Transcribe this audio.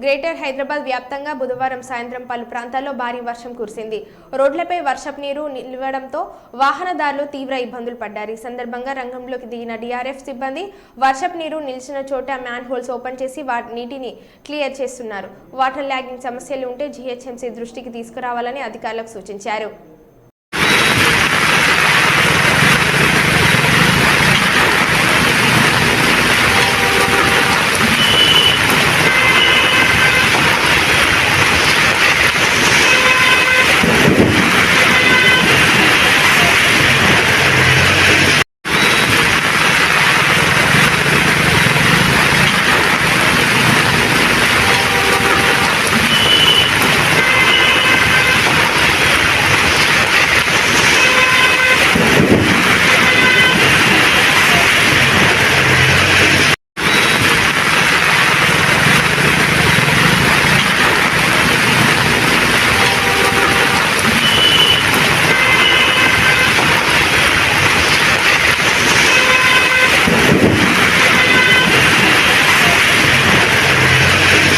Greater Hyderabad వ్యాప్తంగా బుధవారం సాయంత్రం పలు ప్రాంతాల్లో భారీ వర్షం కురిసింది. రోడ్లపై వర్షపు నీరు నిలవడంతో వాహనదారులు తీవ్ర ఇబ్బందులు పడ్డారు. ఈ సందర్భంగా రంగంలోకి దిగిన DRF సిబ్బంది వర్షపు నీరు నిలిచిన చోట మ్యాన్ హోల్స్ ఓపెన్ చేసి నీటిని క్లియర్ చేస్తున్నారు. వాటర్ లాగింగ్ సమస్యలు ఉంటే GHMC దృష్టికి తీసుకురావాలని అధికారులకు సూచించారు.